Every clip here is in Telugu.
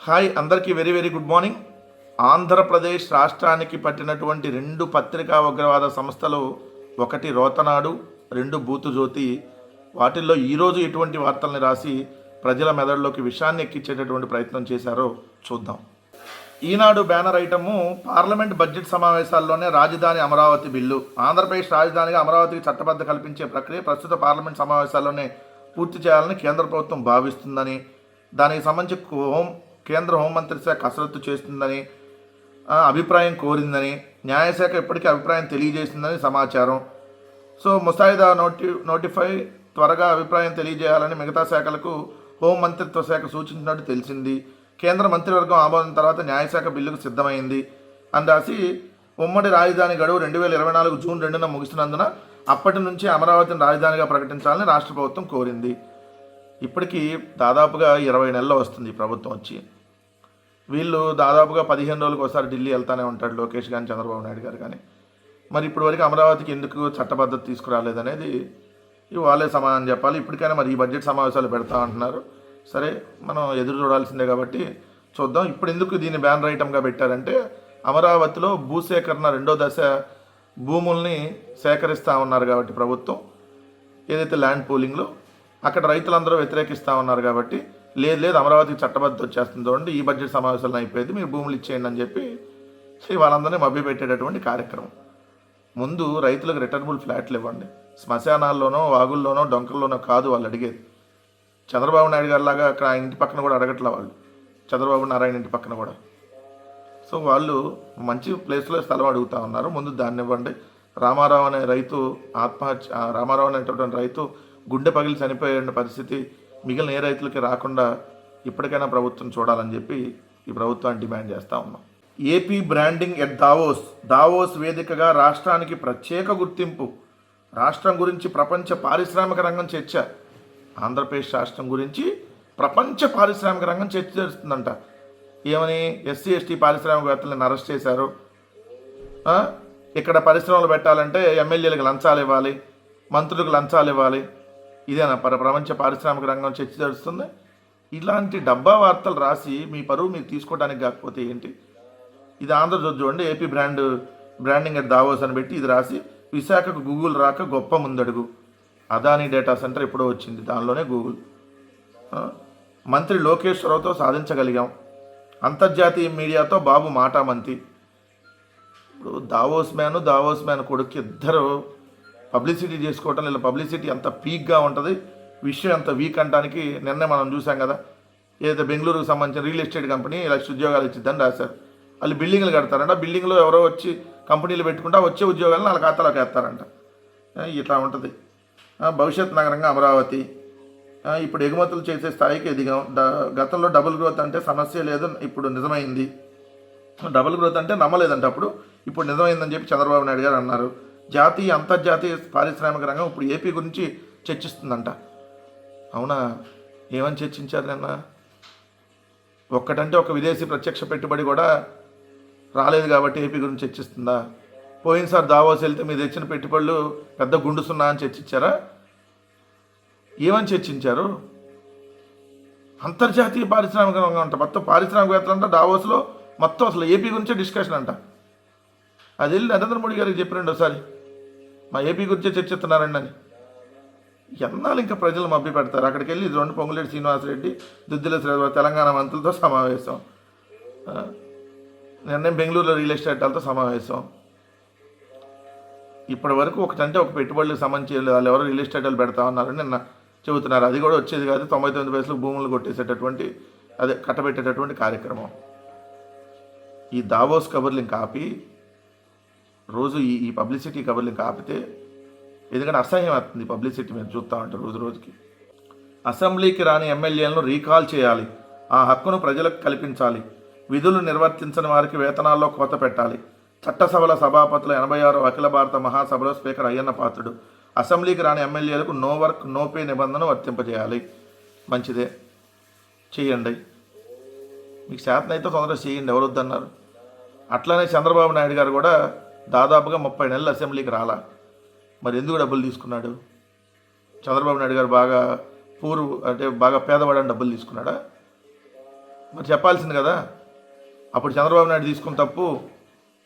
హాయ్ అందరికీ very very good morning. Andhra Pradesh రాష్ట్రానికి పట్టినటువంటి రెండు పత్రికా ఉగ్రవాద సంస్థలు, ఒకటి రోతనాడు, రెండు బూతు జ్యోతి. వాటిల్లో ఈరోజు ఎటువంటి వార్తల్ని రాసి ప్రజల మెదడులోకి విషయాన్ని ఎక్కించేటటువంటి ప్రయత్నం చేశారో చూద్దాం. ఈనాడు బ్యానర్ ఐటము పార్లమెంట్ బడ్జెట్ సమావేశాల్లోనే రాజధాని అమరావతి బిల్లు. ఆంధ్రప్రదేశ్ రాజధానిగా అమరావతికి చట్టబద్ధ కల్పించే ప్రక్రియ ప్రస్తుత పార్లమెంట్ సమావేశాల్లోనే పూర్తి చేయాలని కేంద్ర ప్రభుత్వం భావిస్తుందని, దానికి సంబంధించి కేంద్ర హోంమంత్రి శాఖ కసరత్తు చేస్తుందని, అభిప్రాయం కోరిందని, న్యాయశాఖ ఇప్పటికీ అభిప్రాయం తెలియజేసిందని సమాచారం. సో ముసాయిదా నోటిఫై త్వరగా అభిప్రాయం తెలియజేయాలని మిగతా శాఖలకు హోంమంత్రిత్వ శాఖ సూచించినట్టు తెలిసింది. కేంద్ర మంత్రివర్గం ఆమోదం తర్వాత న్యాయశాఖ బిల్లుకు సిద్ధమైంది అని రాసి, ఉమ్మడి రాజధాని గడువు 2024 జూన్ 2న ముగిసినందున అప్పటి నుంచి అమరావతిని రాజధానిగా ప్రకటించాలని రాష్ట్ర ప్రభుత్వం కోరింది. ఇప్పటికీ దాదాపుగా 20 నెలలు వస్తుంది ప్రభుత్వం వచ్చి. వీళ్ళు దాదాపుగా 15 రోజులకు ఒకసారి ఢిల్లీ వెళ్తూనే ఉంటాడు లోకేష్ కానీ చంద్రబాబు నాయుడు గారు కానీ. మరి ఇప్పటి వరకు అమరావతికి ఎందుకు చట్టబద్ధత తీసుకురాలేదనేది వాళ్ళే సమాధానం చెప్పాలి. ఇప్పటికైనా మరి ఈ బడ్జెట్ సమావేశాలు పెడతా అంటున్నారు. సరే, మనం ఎదురు చూడాల్సిందే కాబట్టి చూద్దాం. ఇప్పుడు ఎందుకు దీన్ని బ్యానర్ ఐటమ్గా పెట్టారంటే, అమరావతిలో భూసేకరణ రెండో దశ భూముల్ని సేకరిస్తూ ఉన్నారు కాబట్టి ప్రభుత్వం, ఏదైతే ల్యాండ్ పూలింగ్లో అక్కడ రైతులందరూ వ్యతిరేకిస్తూ ఉన్నారు కాబట్టి, లేదు అమరావతికి చట్టబద్ధత వచ్చేస్తుంది చూడండి, ఈ బడ్జెట్ సమావేశాలను అయిపోయింది, మీరు భూములు ఇచ్చేయండి అని చెప్పి వాళ్ళందరినీ మభ్యపెట్టేటటువంటి కార్యక్రమం. ముందు రైతులకు రిటర్నబుల్ ఫ్లాట్లు ఇవ్వండి. శ్మశానాల్లోనో, వాగుల్లోనో, డొంకల్లోనో కాదు వాళ్ళు అడిగేది. చంద్రబాబు నాయుడు గారి లాగా అక్కడ ఆయన ఇంటి పక్కన కూడా అడగట్లే వాళ్ళు, చంద్రబాబు నారాయణ ఇంటి పక్కన కూడా. సో వాళ్ళు మంచి ప్లేస్లో స్థలం అడుగుతూ ఉన్నారు. ముందు దాన్ని ఇవ్వండి. రామారావు అనే రైతు రామారావు అనేటటువంటి రైతు గుండె పగిలి చనిపోయే పరిస్థితి మిగిలిన ఏ రైతులకి రాకుండా ఇప్పటికైనా ప్రభుత్వం చూడాలని చెప్పి ఈ ప్రభుత్వాన్ని డిమాండ్ చేస్తూ ఉన్నాం. ఏపీ బ్రాండింగ్ ఎట్ దావోస్ వేదికగా రాష్ట్రానికి ప్రత్యేక గుర్తింపు. రాష్ట్రం గురించి ప్రపంచ పారిశ్రామిక రంగం చర్చ. ఆంధ్రప్రదేశ్ రాష్ట్రం గురించి ప్రపంచ పారిశ్రామిక రంగం చర్చ జరుగుతుందంట. ఏమని? ఎస్సీ ఎస్టీ పారిశ్రామికవేత్తలను అరెస్ట్ చేశారు. ఇక్కడ పరిశ్రమలు పెట్టాలంటే ఎమ్మెల్యేలకు లంచాలు ఇవ్వాలి, మంత్రులకు లంచాలు ఇవ్వాలి. ఇదేనా ప్రపంచ పారిశ్రామిక రంగం చర్చ జరుగుతుంది? ఇలాంటి డబ్బా వార్తలు రాసి మీ పరువు మీరు తీసుకోవడానికి కాకపోతే ఏంటి? ఇది ఆంధ్రజ్యోతి చూడండి, ఏపీ బ్రాండింగ్ ఎట్ దావోస్ అని పెట్టి ఇది రాసి, విశాఖకు గూగుల్ రాక గొప్ప ముందడుగు. అదానీ డేటా సెంటర్ ఎప్పుడో వచ్చింది, దానిలోనే గూగుల్. మంత్రి లోకేశ్వరరావుతో సాధించగలిగాం. అంతర్జాతీయ మీడియాతో బాబు మాటామంతి. ఇప్పుడు దావోస్ మ్యాన్ కొడుకు ఇద్దరు పబ్లిసిటీ చేసుకోవటం, లేదా పబ్లిసిటీ అంత పీక్గా ఉంటుంది, విషయం అంత వీక్ అనడానికి నిన్నే మనం చూసాం కదా. ఏదైతే బెంగళూరుకు సంబంధించిన రియల్ ఎస్టేట్ కంపెనీ లక్ష ఉద్యోగాలు ఇచ్చిద్దని రాశారు. వాళ్ళు బిల్డింగ్లు కడతారంట, బిల్డింగ్లో ఎవరో వచ్చి కంపెనీలు పెట్టుకుంటా వచ్చే ఉద్యోగాలను వాళ్ళ ఖాతాలోకి వేస్తారంట. ఇట్లా ఉంటుంది. భవిష్యత్ నగరంగా అమరావతి. ఇప్పుడు ఎగుమతులు చేసే స్థాయికి ఎదిగాం. గతంలో డబుల్ గ్రోత్ అంటే సమస్య లేదు, ఇప్పుడు నిజమైంది. డబుల్ గ్రోత్ అంటే నమ్మలేదంట అప్పుడు, ఇప్పుడు నిజమైందని చెప్పి చంద్రబాబు నాయుడు గారు అన్నారు. జాతీయ అంతర్జాతీయ పారిశ్రామిక రంగం ఇప్పుడు ఏపీ గురించి చర్చిస్తుందంట. అవునా? ఏమని చర్చించారు నిన్న? ఒక్కటంటే ఒక విదేశీ ప్రత్యక్ష పెట్టుబడి కూడా రాలేదు కాబట్టి ఏపీ గురించి చర్చిస్తుందా? పోయినసారి దావోస్ వెళ్తే మీరు తెచ్చిన పెట్టుబడులు పెద్ద గుండు సున్నా అని చర్చించారా? ఏమని చర్చించారు? అంతర్జాతీయ పారిశ్రామిక రంగం అంట. మొత్తం పారిశ్రామికవేత్తలు అంట దావోస్లో మొత్తం అసలు ఏపీ గురించే డిస్కషన్ అంట. అది వెళ్ళి నరేంద్ర మోడీ గారికి చెప్పిరండి ఒకసారి, మా ఏపీ గురించే చర్చిస్తున్నారండి అని. ఎన్నాళ్ళు ఇంకా ప్రజలు మభ్య పెడతారు? అక్కడికి వెళ్ళి పొంగులేటి శ్రీనివాసరెడ్డి, దుద్దిల శ్రీధర్ తెలంగాణ మంత్రులతో సమావేశం, నిన్న బెంగళూరులో రియల్ ఎస్టేట్ వాళ్ళతో సమావేశం. ఇప్పటి వరకు ఒకటంటే ఒక పెట్టుబడులకు సంబంధించి వాళ్ళు ఎవరో రియల్ ఎస్టేట్ వాళ్ళు పెడతా ఉన్నారని నిన్న చెబుతున్నారు. అది కూడా వచ్చేది కాదు, 99 పైసలకు భూములు కొట్టేసేటటువంటి, అదే కట్టబెట్టేటటువంటి కార్యక్రమం. ఈ దావోస్ కబుర్లు ఇంకా ఆపి, రోజు ఈ పబ్లిసిటీ కబుర్లు ఇంకా ఆపితే, ఎందుకంటే అసహ్యం అవుతుంది పబ్లిసిటీ మీరు చూస్తూ ఉంటారు రోజు రోజుకి. అసెంబ్లీకి రాని ఎమ్మెల్యేలను రీకాల్ చేయాలి, ఆ హక్కును ప్రజలకు కల్పించాలి, విధులు నిర్వర్తించని వారికి వేతనాల్లో కోత పెట్టాలి. చట్టసభల సభాపతుల 86వ అఖిల భారత మహాసభలో స్పీకర్ అయ్యన్న పాత్రుడు. అసెంబ్లీకి రాని ఎమ్మెల్యేలకు నో వర్క్ నో పే నిబంధన వర్తింపజేయాలి. మంచిదే, చేయండి. మీకు శాతనైతే తొందరగా చేయండి, ఎవరు వద్దన్నారు? అట్లనే చంద్రబాబు నాయుడు గారు కూడా దాదాపుగా 30 నెలలు అసెంబ్లీకి రాలా. మరి ఎందుకు డబ్బులు తీసుకున్నాడు? చంద్రబాబు నాయుడు గారు బాగా బాగా పేదవాడని డబ్బులు తీసుకున్నాడా? మరి చెప్పాల్సింది కదా. అప్పుడు చంద్రబాబు నాయుడు తీసుకున్న తప్పు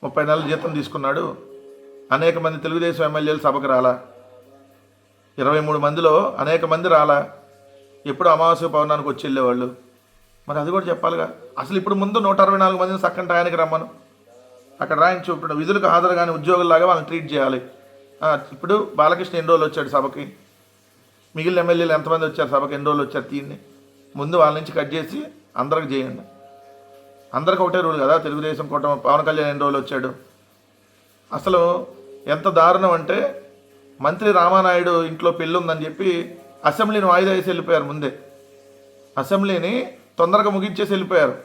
30 నెలల జీతం తీసుకున్నాడు. అనేక మంది తెలుగుదేశం ఎమ్మెల్యేలు సభకు రాలా, 23 మందిలో అనేక మంది రాలా, ఎప్పుడు అమావాస్య పౌర్ణానికి వచ్చి వెళ్ళేవాళ్ళు. మరి అది కూడా చెప్పాలిగా. అసలు ఇప్పుడు ముందు 164 మందిని సక్కని టయానికి రమ్మను, అక్కడ రాయించి ఇప్పుడు విధులకు హాజరు కానీ ఉద్యోగుల్లాగా వాళ్ళని ట్రీట్ చేయాలి. ఇప్పుడు బాలకృష్ణ ఎన్ని రోజులు వచ్చాడు సభకి, మిగిలిన ఎమ్మెల్యేలు ఎంతమంది వచ్చారు సభకి, ఎన్ని రోజులు వచ్చారు, తీయండి ముందు వాళ్ళ నుంచి కట్ చేసి అందరికి చేయండి. అందరికి ఒకటే రూల్ కదా, తెలుగుదేశం కూటమి పవన్ కళ్యాణ్ ఎన్ని రోజులు వచ్చాడు. అసలు ఎంత దారుణం అంటే మంత్రి రామానాయుడు ఇంట్లో పెళ్ళి ఉందని చెప్పి అసెంబ్లీని వాయిదా వేసి వెళ్ళిపోయారు. ముందే అసెంబ్లీని తొందరగా ముగించేసి వెళ్ళిపోయారు.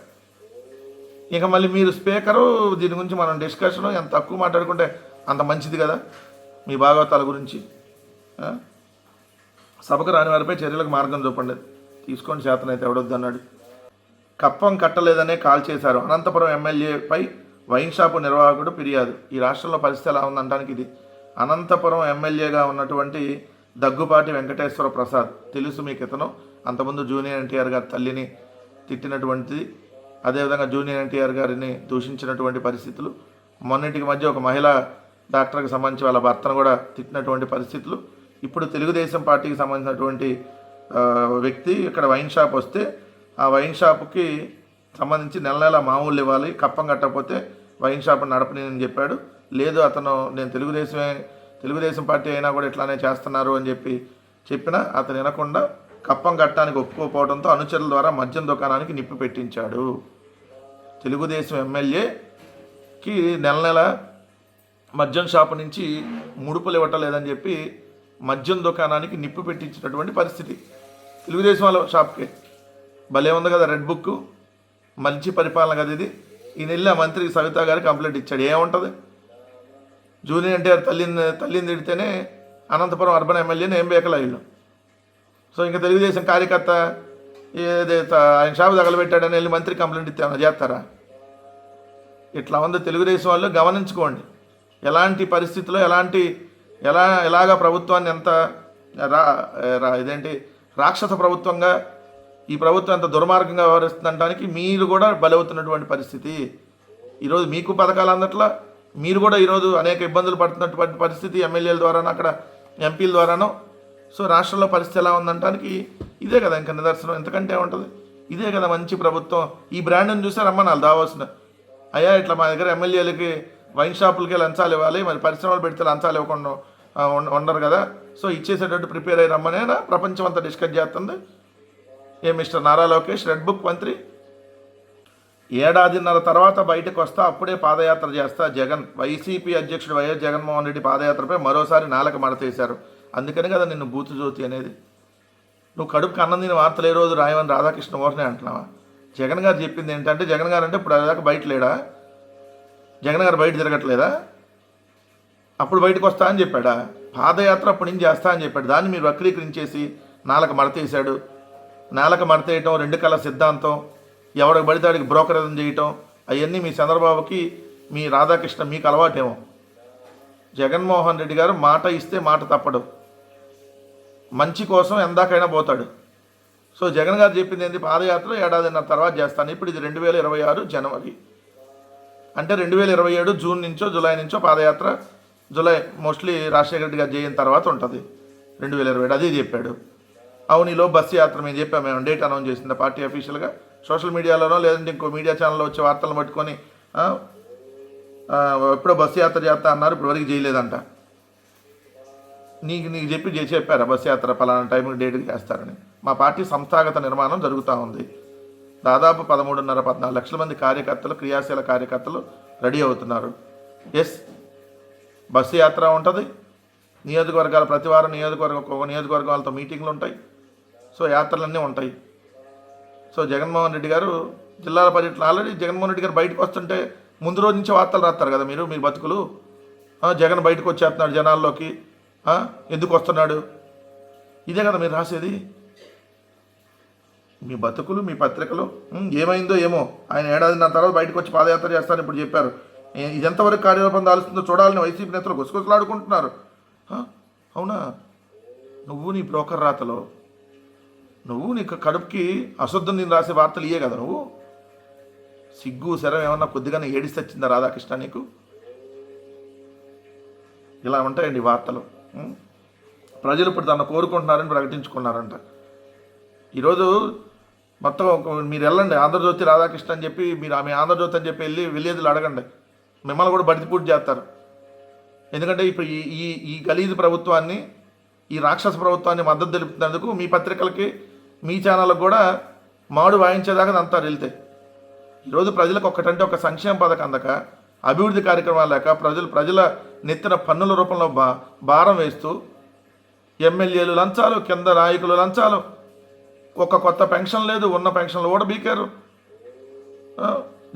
ఇక మళ్ళీ మీరు స్పీకరు దీని గురించి మనం డిస్కషన్ ఎంత తక్కువ మాట్లాడుకుంటే అంత మంచిది కదా, మీ భాగవతాల గురించి. సభకు రాని వారిపై చర్యలకు మార్గం చూపండి, తీసుకోండి చేతనైతే ఎవడొద్దు అన్నాడు. కప్పం కట్టలేదనే కాల్ చేశారు. అనంతపురం ఎమ్మెల్యేపై వైన్ షాపు నిర్వాహకుడు ఫిర్యాదు. ఈ రాష్ట్రంలో పరిస్థితి ఎలా ఉందనడానికి ఇది. అనంతపురం ఎమ్మెల్యేగా ఉన్నటువంటి దగ్గుపాటి వెంకటేశ్వర ప్రసాద్, తెలుసు మీకు ఇతను అంతకుముందు జూనియర్ ఎన్టీఆర్ గారి తల్లిని తిట్టినటువంటిది, అదేవిధంగా జూనియర్ ఎన్టీఆర్ గారిని దూషించినటువంటి పరిస్థితులు, మొన్నటికి మధ్య ఒక మహిళా డాక్టర్కి సంబంధించి వాళ్ళ భర్తను కూడా తిట్టినటువంటి పరిస్థితులు. ఇప్పుడు తెలుగుదేశం పార్టీకి సంబంధించినటువంటి వ్యక్తి ఇక్కడ వైన్ షాప్ వస్తే ఆ వైన్ షాపుకి సంబంధించి నెల నెల మామూలు ఇవ్వాలి, కప్పం కట్టకపోతే వైన్ షాప్ నడపని చెప్పాడు. లేదు అతను నేను తెలుగుదేశం పార్టీ అయినా కూడా ఇట్లానే చేస్తున్నారు అని చెప్పినా అతను వినకుండా కప్పం కట్టడానికి ఒప్పుకోకపోవడంతో అనుచరుల ద్వారా మద్యం దుకాణానికి నిప్పు పెట్టించాడు. తెలుగుదేశం ఎమ్మెల్యేకి నెల నెల మద్యం షాపు నుంచి ముడుపులు ఇవ్వటలేదని చెప్పి మద్యం దుకాణానికి నిప్పు పెట్టించినటువంటి పరిస్థితి. తెలుగుదేశం వాళ్ళ షాప్కి భలే ఉంది కదా, రెడ్ బుక్, మంచి పరిపాలన కదా ఇది. ఈ నెల మంత్రి సవితా గారు కంప్లైంట్ ఇచ్చాడు. ఏముంటుంది, జూనియర్ ఎన్టీఆర్ తల్లిని తిడితేనే అనంతపురం అర్బన్ ఎమ్మెల్యేని ఏం బేకలా వీళ్ళు. సో ఇంకా తెలుగుదేశం కార్యకర్త ఏదైతే ఆయన షాపు తగలబెట్టాడని వెళ్ళి మంత్రి కంప్లైంట్ ఇస్తే ఏమైనా చేస్తారా? ఇట్లా ఉంది తెలుగుదేశం వాళ్ళు, గమనించుకోండి. ఎలాంటి పరిస్థితుల్లో ఎలాగా ప్రభుత్వాన్ని ఎంత ఇదేంటి రాక్షస ప్రభుత్వంగా ఈ ప్రభుత్వం ఎంత దుర్మార్గంగా వ్యవహరిస్తుందనడానికి మీరు కూడా బలవుతున్నటువంటి పరిస్థితి. ఈరోజు మీకు పథకాలు అందట్లా, మీరు కూడా ఈరోజు అనేక ఇబ్బందులు పడుతున్నటువంటి పరిస్థితి ఎమ్మెల్యేల ద్వారానో అక్కడ ఎంపీల ద్వారానో. సో రాష్ట్రంలో పరిస్థితి ఎలా ఉందంటానికి ఇదే కదా ఇంకా నిదర్శనం. ఎంతకంటే ఉంటుంది, ఇదే కదా మంచి ప్రభుత్వం. ఈ బ్రాండ్ని చూసారమ్మా నాకు దావాల్సిన అయ్యా ఇట్లా మా దగ్గర ఎమ్మెల్యేలకి వైన్ షాపులకి లంచాలు ఇవ్వాలి, మరి పరిశ్రమలు పెడితే లంచాలు ఇవ్వకుండా ఉండరు కదా, సో ఇచ్చేసేటట్టు ప్రిపేర్ అయ్యి రమ్మనేనా ప్రపంచం అంతా డిస్కస్ చేస్తుంది. Mister Nara Lokesh red book మంత్రి, 1.5 ఏడాది తర్వాత బయటకు వస్తా, అప్పుడే పాదయాత్ర చేస్తా జగన్. వైసీపీ అధ్యక్షుడు వైఎస్ జగన్మోహన్ రెడ్డి పాదయాత్రపై మరోసారి నాలుక మడతేశారు. అందుకని కదా నిన్ను బూతు జ్యోతి అనేది. నువ్వు కడుపుకి అన్నం తిని వార్తలు ఏ రోజు రాయమని రాధాకృష్ణ ఊరనే అంటున్నావా? జగన్ గారు చెప్పింది ఏంటంటే, జగన్ గారు అంటే ఇప్పుడు అదాకా బయట లేడా, జగన్ గారు బయట తిరగట్లేదా, అప్పుడు బయటకు వస్తా అని చెప్పాడా? పాదయాత్ర అప్పటి నుంచి చేస్తా అని చెప్పాడు. దాన్ని మీరు వక్రీకరించేసి నాలుక మడతేశాడు. నాలుక మడతేయటం, 2 కళ సిద్ధాంతం, ఎవడికి పడితే వాడికి బ్రోకరేజం చేయటం, అవన్నీ మీ చంద్రబాబుకి మీ రాధాకృష్ణ మీకు అలవాటేమో. జగన్మోహన్ రెడ్డి గారు మాట ఇస్తే మాట తప్పడు, మంచి కోసం ఎందాకైనా పోతాడు. సో జగన్ గారు చెప్పింది ఏంటి, పాదయాత్ర 1.5 ఏడాది తర్వాత చేస్తాను. ఇప్పుడు ఇది 2026 జనవరి, అంటే 2027 జూన్ నుంచో జూలై నుంచో పాదయాత్ర. జూలై మోస్ట్లీ రాజశేఖర రెడ్డి గారు చేయని తర్వాత ఉంటుంది 2027, అదే చెప్పాడు. అవును ఈలో బస్సు యాత్ర మేము చెప్పాము, మేము డేట్ అనౌన్స్ చేసింది పార్టీ అఫీషియల్గా. సోషల్ మీడియాలోనో లేదంటే ఇంకో మీడియా ఛానల్లో వచ్చే వార్తలను పట్టుకొని ఎప్పుడో బస్సు యాత్ర చేస్తా అన్నారు, ఇప్పుడు వరకు చేయలేదంట. నీకు చెప్పారా బస్సు యాత్ర పలానా టైంకి డేట్కి చేస్తారని? మా పార్టీ సంస్థాగత నిర్మాణం జరుగుతూ ఉంది. దాదాపు 13.5-14 లక్షల మంది కార్యకర్తలు, క్రియాశీల కార్యకర్తలు రెడీ అవుతున్నారు. ఎస్, బస్సు యాత్ర ఉంటుంది. నియోజకవర్గాల ప్రతి వారం ఒక్కొక్క నియోజకవర్గాలతో మీటింగ్లు ఉంటాయి. సో యాత్రలన్నీ ఉంటాయి. సో జగన్మోహన్ రెడ్డి గారు జిల్లాల పర్యటన, ఆల్రెడీ జగన్మోహన్ రెడ్డి గారు బయటకు వస్తుంటే ముందు రోజు నుంచి వార్తలు రాస్తారు కదా మీ బతుకులు. జగన్ బయటకు వచ్చేస్తున్నాడు జనాల్లోకి, ఎందుకు వస్తున్నాడు, ఇదే కదా మీరు రాసేది. మీ బతుకులు, మీ పత్రికలు. ఏమైందో ఏమో, ఆయన 1.5 ఏడాది తర్వాత బయటకు వచ్చి పాదయాత్ర చేస్తారని ఇప్పుడు చెప్పారు. ఇది ఎంతవరకు కార్యరూపం దాలుస్తుందో చూడాలని వైసీపీ నేతలు గుసగుసలాడుకుంటున్నారు. అవునా, నువ్వు నీ బ్రోకర్ రాతలో, నువ్వు నీకు కడుపుకి అశుద్ధం నేను రాసే వార్తలు ఇయ్యే కదా నువ్వు. సిగ్గు శరం ఏమన్నా కొద్దిగానే ఏడిస్తే వచ్చిందా రాధాకృష్ణ నీకు? ఇలా ఉంటాయండి వార్తలు. ప్రజలు ఇప్పుడు తను కోరుకుంటున్నారని ప్రకటించుకున్నారంట. ఈరోజు మొత్తం మీరు వెళ్ళండి ఆంధ్రజ్యోతి రాధాకృష్ణ అని చెప్పి, మీరు ఆమె ఆంధ్రజ్యోతి అని చెప్పి విలేజ్లు అడగండి, మిమ్మల్ని కూడా బడితిపూడి చేస్తారు. ఎందుకంటే ఇప్పుడు ఈ గలీజు ప్రభుత్వాన్ని, ఈ రాక్షస ప్రభుత్వాన్ని మద్దతు తెలుపుతున్నందుకు మీ పత్రికలకి, మీ ఛానళ్ళకు కూడా మాడు వాయించేదాకా అంతా వెళ్తాయి. ఈరోజు ప్రజలకు ఒక్కటంటే ఒక సంక్షేమ పథకం అందక, అభివృద్ధి కార్యక్రమాలు లేక, ప్రజల నెత్తిన పన్నుల రూపంలో భారం వేస్తూ, ఎమ్మెల్యేలు లంచాలు, కింద నాయకులు లంచాలు, ఒక కొత్త పెన్షన్ లేదు, ఉన్న పెన్షన్లు కూడా బీకారు.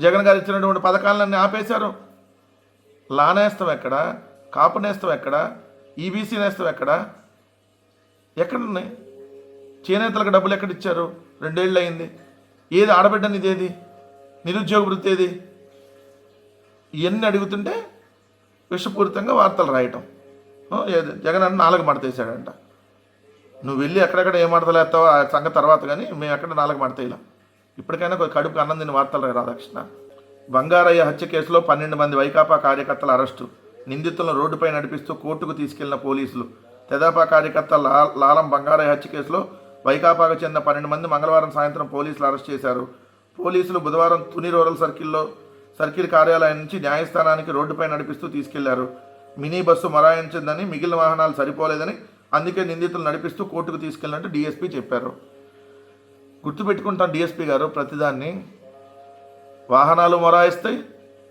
జగన్ గారు ఇచ్చినటువంటి పథకాలన్నీ ఆపేశారు. లానేస్తాం ఎక్కడ, కాపు నేస్తాం ఎక్కడ, ఈబీసీ నేస్తాం ఎక్కడున్నాయి? చేనేతలకు డబ్బులు ఎక్కడిచ్చారు? 2 ఏళ్ళు అయింది. ఏది ఆడబిడ్డని ఇదేది? నిరుద్యోగ వృత్తి ఏది? ఇవన్నీ అడుగుతుంటే విషపూరితంగా వార్తలు రాయటం. జగన్ అన్న 4 మడతేసాడంట. నువ్వు వెళ్ళి ఎక్కడెక్కడ ఏ మడతలు వేస్తావో ఆ సంగతి తర్వాత, కానీ మేము ఎక్కడ 4 మడత ఇలా. ఇప్పటికైనా కడుపుకు అన్నం తిని వార్తలు రాయి రాధాకృష్ణ. బంగారయ్య హత్య కేసులో 12 మంది వైకాపా కార్యకర్తల అరెస్టు. నిందితులను రోడ్డుపై నడిపిస్తూ కోర్టుకు తీసుకెళ్లిన పోలీసులు. తెదాపా కార్యకర్త లాలం బంగారయ్య హత్య కేసులో వైకాపాకు చెందిన 12 మంది మంగళవారం సాయంత్రం పోలీసులు అరెస్ట్ చేశారు. పోలీసులు బుధవారం తుని రూరల్ సర్కిల్ కార్యాలయం నుంచి న్యాయస్థానానికి రోడ్డుపై నడిపిస్తూ తీసుకెళ్లారు. మినీ బస్సు మొరాయించిందని, మిగిలిన వాహనాలు సరిపోలేదని, అందుకే నిందితులు నడిపిస్తూ కోర్టుకు తీసుకెళ్లినట్టు డీఎస్పీ చెప్పారు. గుర్తుపెట్టుకుంటాం డీఎస్పీ గారు, ప్రతిదాన్ని వాహనాలు మొరాయిస్తాయి,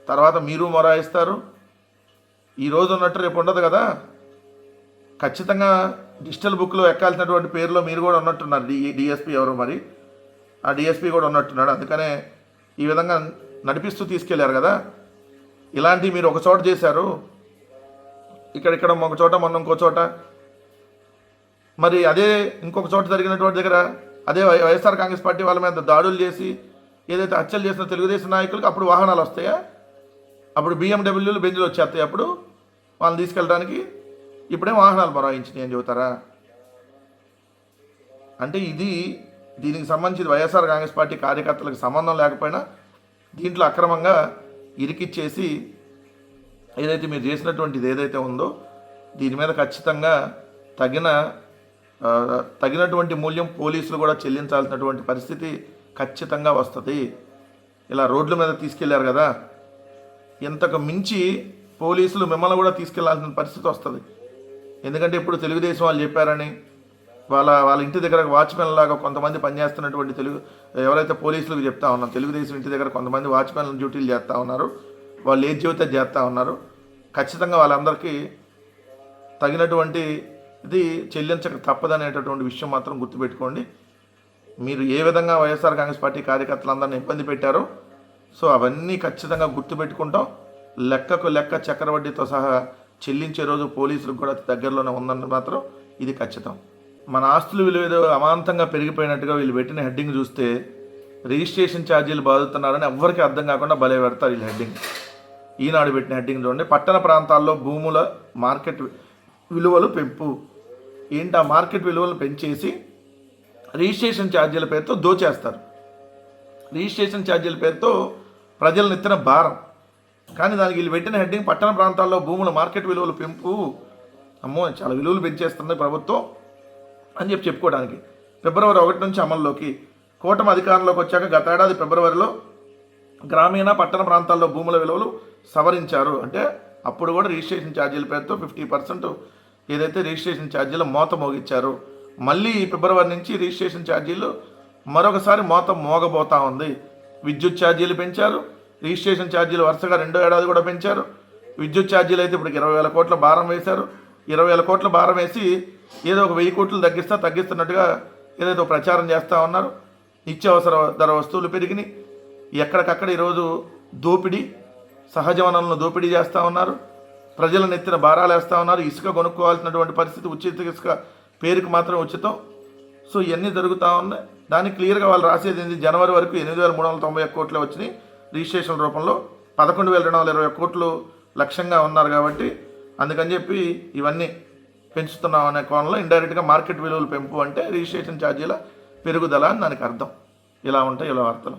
తర్వాత మీరు మొరాయిస్తారు. ఈరోజు ఉన్నట్టు రేపు ఉండదు కదా. ఖచ్చితంగా డిజిటల్ బుక్లో ఎక్కాల్సినటువంటి పేరులో మీరు కూడా ఉన్నట్టున్నారు. డిఎస్పీ ఎవరు మరి, ఆ డిఎస్పీ కూడా ఉన్నట్టున్నాడు. అందుకనే ఈ విధంగా నడిపిస్తూ తీసుకెళ్లారు కదా. ఇలాంటివి మీరు ఒక చోట చేశారు, ఇక్కడ ఒక చోట, మొన్న ఇంకో చోట. మరి అదే ఇంకొక చోట జరిగినటువంటి దగ్గర అదే వైఎస్ఆర్ కాంగ్రెస్ పార్టీ వాళ్ళ మీద దాడులు చేసి ఏదైతే హత్యలు చేసిన తెలుగుదేశం నాయకులకు అప్పుడు వాహనాలు వస్తాయా? అప్పుడు బిఎండబ్ల్యూలు బెంజులు వచ్చేస్తాయి అప్పుడు వాళ్ళని తీసుకెళ్ళడానికి. ఇప్పుడే వాహనాలు మొరాయించినాయి అని చెబుతారా? అంటే దీనికి సంబంధించి వైఎస్ఆర్ కాంగ్రెస్ పార్టీ కార్యకర్తలకు సంబంధం లేకపోయినా దీంట్లో అక్రమంగా ఇరికిచ్చేసి ఏదైతే మీరు చేసినటువంటిది ఏదైతే ఉందో దీని మీద ఖచ్చితంగా తగినటువంటి మూల్యం పోలీసులు కూడా చెల్లించాల్సినటువంటి పరిస్థితి ఖచ్చితంగా వస్తుంది. ఇలా రోడ్ల మీద తీసుకెళ్లారు కదా, ఇంతకు మించి పోలీసులు మిమ్మల్ని కూడా తీసుకెళ్లాల్సిన పరిస్థితి వస్తుంది. ఎందుకంటే ఇప్పుడు తెలుగుదేశం వాళ్ళు చెప్పారని వాళ్ళ ఇంటి దగ్గర వాచ్మెన్ లాగా కొంతమంది పనిచేస్తున్నటువంటి ఎవరైతే పోలీసులకు చెప్తా ఉన్నారు, తెలుగుదేశం ఇంటి దగ్గర కొంతమంది వాచ్మెన్ల డ్యూటీలు చేస్తూ ఉన్నారు, వాళ్ళు ఏది చెబితే చేస్తూ ఉన్నారు. ఖచ్చితంగా వాళ్ళందరికీ తగినటువంటి ఇది చెల్లించక తప్పదనేటటువంటి విషయం మాత్రం గుర్తుపెట్టుకోండి. మీరు ఏ విధంగా వైఎస్ఆర్ కాంగ్రెస్ పార్టీ కార్యకర్తలందరినీ ఇబ్బంది పెట్టారో సో అవన్నీ ఖచ్చితంగా గుర్తుపెట్టుకుంటాం. లెక్కకు లెక్క చక్రవడ్డీతో సహా చెల్లించే రోజు పోలీసులకు కూడా దగ్గరలోనే ఉందని మాత్రం ఇది ఖచ్చితం. మన ఆస్తుల విలువ ఏదో అమాంతంగా పెరిగిపోయినట్టుగా వీళ్ళు పెట్టిన హెడ్డింగ్ చూస్తే రిజిస్ట్రేషన్ ఛార్జీలు బాదుతున్నారని ఎవ్వరికీ అర్థం కాకుండా భలే పెడతారు వీళ్ళు హెడ్డింగ్. ఈనాడు పెట్టిన హెడ్డింగ్ చూడండి, పట్టణ ప్రాంతాల్లో భూముల మార్కెట్ విలువలు పెంపు. ఏంటి ఆ మార్కెట్ విలువలు పెంచేసి రిజిస్ట్రేషన్ ఛార్జీల పేరుతో దోచేస్తారు. రిజిస్ట్రేషన్ ఛార్జీల పేరుతో ప్రజలను ఎత్తిన భారం. కానీ దానికి వీళ్ళు పెట్టిన హెడ్డింగ్ పట్టణ ప్రాంతాల్లో భూముల మార్కెట్ విలువలు పెంపు. అమ్మో చాలా విలువలు పెంచేస్తుంది ప్రభుత్వం అని చెప్పుకోవడానికి. ఫిబ్రవరి 1 నుంచి అమల్లోకి. కూటమి అధికారంలోకి వచ్చాక గత ఏడాది ఫిబ్రవరిలో గ్రామీణ పట్టణ ప్రాంతాల్లో భూముల విలువలు సవరించారు. అంటే అప్పుడు కూడా రిజిస్ట్రేషన్ ఛార్జీల పేరుతో 50% ఏదైతే రిజిస్ట్రేషన్ ఛార్జీలు మోత మోగించారు. మళ్ళీ ఫిబ్రవరి నుంచి రిజిస్ట్రేషన్ ఛార్జీలు మరొకసారి మోత మోగబోతా ఉంది. విద్యుత్ ఛార్జీలు పెంచారు, రిజిస్ట్రేషన్ ఛార్జీలు వరుసగా 2వ ఏడాది కూడా పెంచారు. విద్యుత్ ఛార్జీలు అయితే ఇప్పుడు 20,000 కోట్ల భారం వేశారు. 20,000 కోట్ల భారం వేసి ఏదో ఒక 1000 కోట్లు తగ్గిస్తున్నట్టుగా ఏదైతే ప్రచారం చేస్తూ ఉన్నారు. నిత్యావసర ధర వస్తువులు పెరిగినాయి. ఎక్కడికక్కడ ఈరోజు దోపిడీ, సహజ వనరులను దోపిడీ చేస్తూ ఉన్నారు. ప్రజలను ఎత్తిన భారాలు వేస్తూ ఉన్నారు. ఇసుక కొనుక్కోవాల్సినటువంటి పరిస్థితి, ఉచిత ఇసుక పేరుకు మాత్రం ఉచితం. సో ఇవన్నీ జరుగుతూ ఉన్నాయి. దానికి క్లియర్గా వాళ్ళు రాసేది ఏంది, జనవరి వరకు 8,391 కోట్లే వచ్చినాయి రిజిస్ట్రేషన్ రూపంలో. 11,221 కోట్లు లక్ష్యంగా ఉన్నారు. కాబట్టి అందుకని చెప్పి ఇవన్నీ పెంచుతున్నాం అనే కోణంలో ఇండైరెక్ట్గా మార్కెట్ విలువలు పెంపు అంటే రిజిస్ట్రేషన్ ఛార్జీల పెరుగుదల అని దానికి అర్థం. ఇలా ఉంటాయి ఇలా వార్తలు.